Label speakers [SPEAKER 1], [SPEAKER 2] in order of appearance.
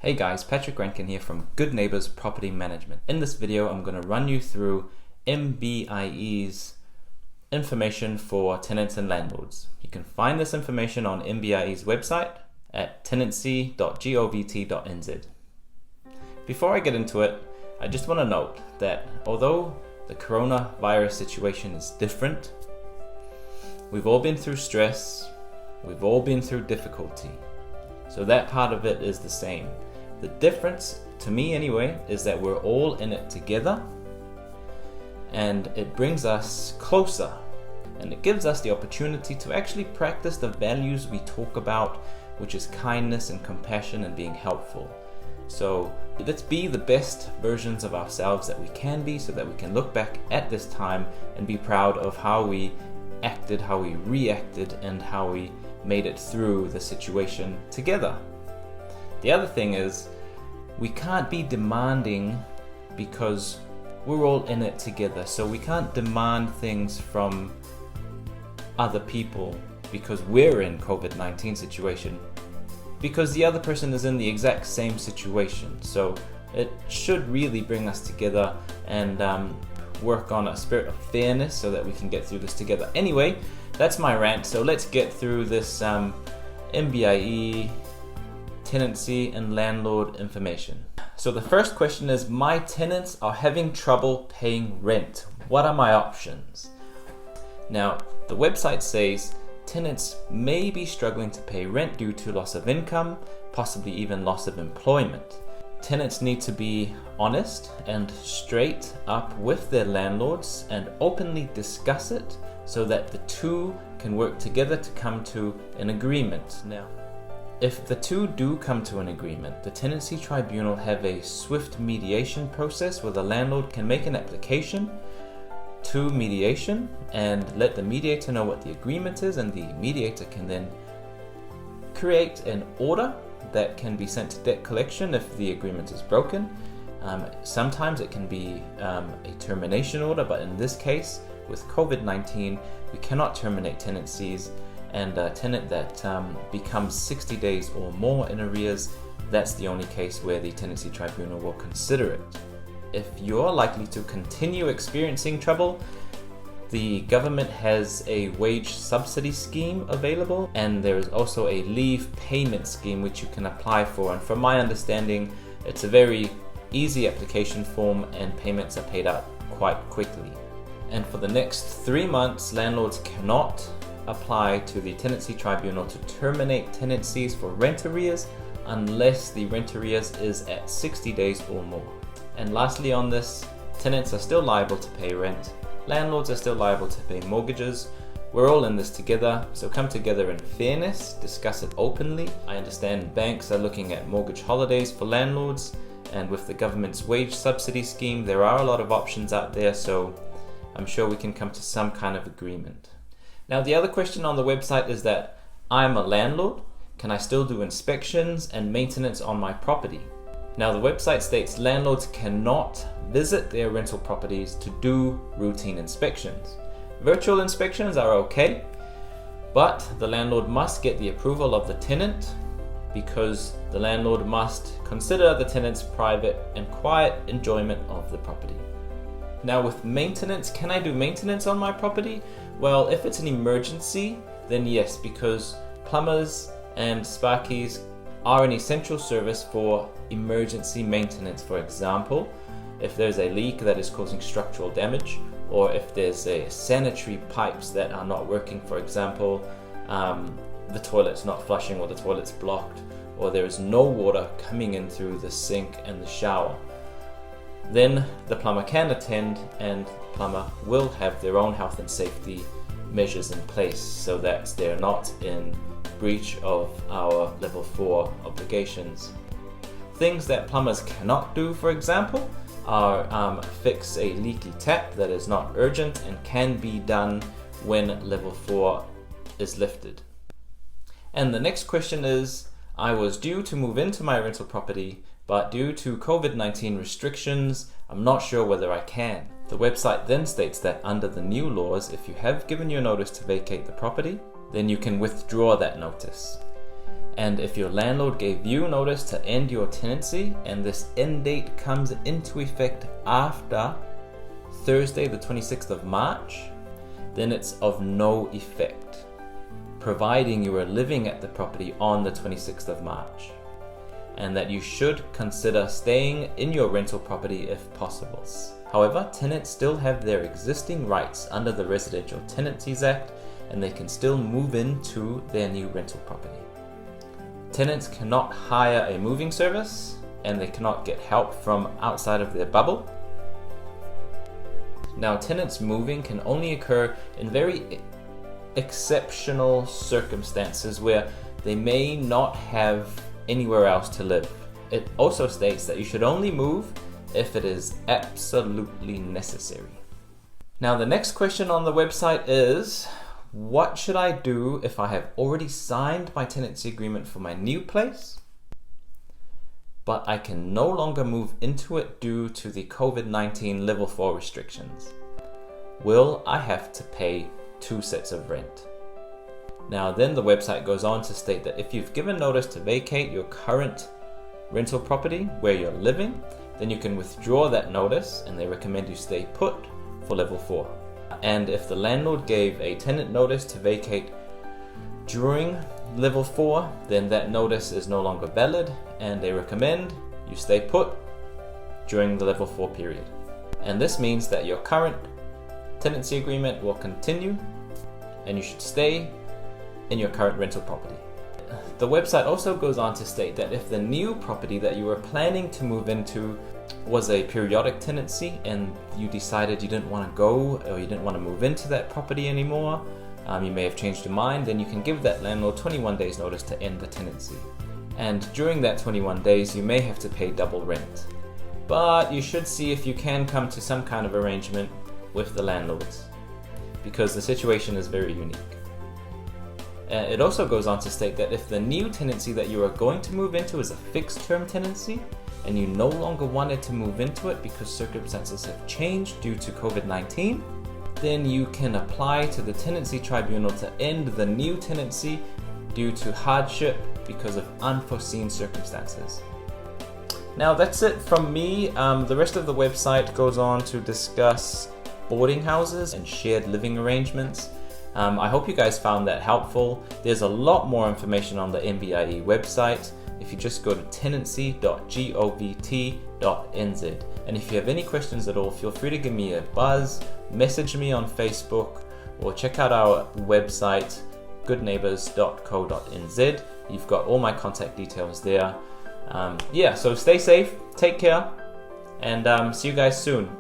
[SPEAKER 1] Hey guys, Patrick Rankin here from Good Neighbors Property Management. In this video, I'm going to run you through MBIE's information for tenants and landlords. You can find this information on MBIE's website at tenancy.govt.nz. Before I get into it, I just want to note that although the coronavirus situation is different, we've all been through stress, we've all been through difficulty. So that part of it is the same. The difference, to me anyway, is that we're all in it together, and it brings us closer, and it gives us the opportunity to actually practice the values we talk about, which is kindness and compassion and being helpful. So let's be the best versions of ourselves that we can be, so that we can look back at this time and be proud of how we acted, how we reacted, and how we made it through the situation together. The other thing is, we can't be demanding because we're all in it together. So we can't demand things from other people because we're in COVID-19 situation, because the other person is in the exact same situation. So it should really bring us together and work on a spirit of fairness so that we can get through this together. Anyway, that's my rant. So let's get through this MBIE tenancy and landlord information. So the first question is, my tenants are having trouble paying rent. What are my options? Now, the website says tenants may be struggling to pay rent due to loss of income, possibly even loss of employment. Tenants need to be honest and straight up with their landlords and openly discuss it so that the two can work together to come to an agreement. Now, if the two do come to an agreement, the Tenancy Tribunal have a swift mediation process where the landlord can make an application to mediation and let the mediator know what the agreement is, and the mediator can then create an order that can be sent to debt collection if the agreement is broken. Sometimes it can be a termination order, but in this case, with COVID-19, we cannot terminate tenancies, and a tenant that becomes 60 days or more in arrears, that's the only case where the Tenancy Tribunal will consider it. If you're likely to continue experiencing trouble, the government has a wage subsidy scheme available, and there is also a leave payment scheme which you can apply for. And from my understanding, it's a very easy application form and payments are paid out quite quickly. And for the next 3 months, landlords cannot apply to the Tenancy Tribunal to terminate tenancies for rent arrears unless the rent arrears is at 60 days or more. And lastly on this, tenants are still liable to pay rent. Landlords are still liable to pay mortgages. We're all in this together, so come together in fairness, discuss it openly. I understand banks are looking at mortgage holidays for landlords, and with the government's wage subsidy scheme, there are a lot of options out there, so I'm sure we can come to some kind of agreement. Now, the other question on the website is that I'm a landlord. Can I still do inspections and maintenance on my property? Now, the website states landlords cannot visit their rental properties to do routine inspections. Virtual inspections are okay, but the landlord must get the approval of the tenant, because the landlord must consider the tenant's private and quiet enjoyment of the property. Now, with maintenance, can I do maintenance on my property? Well, if it's an emergency, then yes, because plumbers and sparkies are an essential service for emergency maintenance. For example, if there's a leak that is causing structural damage, or if there's a sanitary pipes that are not working, for example, the toilet's not flushing or the toilet's blocked, or there is no water coming in through the sink and the shower, then the plumber can attend, and the plumber will have their own health and safety measures in place so that they're not in breach of our level 4 obligations. Things that plumbers cannot do, for example, are fix a leaky tap that is not urgent and can be done when level 4 is lifted. And the next question is, I was due to move into my rental property, but due to COVID-19 restrictions, I'm not sure whether I can. The website then states that under the new laws, if you have given your notice to vacate the property, then you can withdraw that notice. And if your landlord gave you notice to end your tenancy and this end date comes into effect after Thursday the 26th of March, then it's of no effect, providing you are living at the property on the 26th of March, and that you should consider staying in your rental property if possible. However, tenants still have their existing rights under the Residential Tenancies Act, and they can still move into their new rental property. Tenants cannot hire a moving service, and they cannot get help from outside of their bubble. Now, tenants moving can only occur in very exceptional circumstances where they may not have anywhere else to live. It also states that you should only move if it is absolutely necessary. Now, the next question on the website is, what should I do if I have already signed my tenancy agreement for my new place, but I can no longer move into it due to the COVID-19 level 4 restrictions? Will I have to pay 2 sets of rent? Now, then the website goes on to state that if you've given notice to vacate your current rental property where you're living, then you can withdraw that notice, and they recommend you stay put for level 4. And if the landlord gave a tenant notice to vacate during level 4, then that notice is no longer valid, and they recommend you stay put during the level 4 period. And this means that your current tenancy agreement will continue, and you should stay in your current rental property. The website also goes on to state that if the new property that you were planning to move into was a periodic tenancy and you decided you didn't want to go, or you didn't want to move into that property anymore, you may have changed your mind, then you can give that landlord 21 days notice to end the tenancy. And during that 21 days, you may have to pay double rent. But you should see if you can come to some kind of arrangement with the landlords, because the situation is very unique. It also goes on to state that if the new tenancy that you are going to move into is a fixed term tenancy, and you no longer wanted to move into it because circumstances have changed due to COVID-19, then you can apply to the Tenancy Tribunal to end the new tenancy due to hardship because of unforeseen circumstances. Now, that's it from me. The rest of the website goes on to discuss boarding houses and shared living arrangements. I hope you guys found that helpful. There's a lot more information on the MBIE website if you just go to tenancy.govt.nz. And if you have any questions at all, feel free to give me a buzz, message me on Facebook, or check out our website, goodneighbors.co.nz. You've got all my contact details there. So stay safe, take care, and see you guys soon.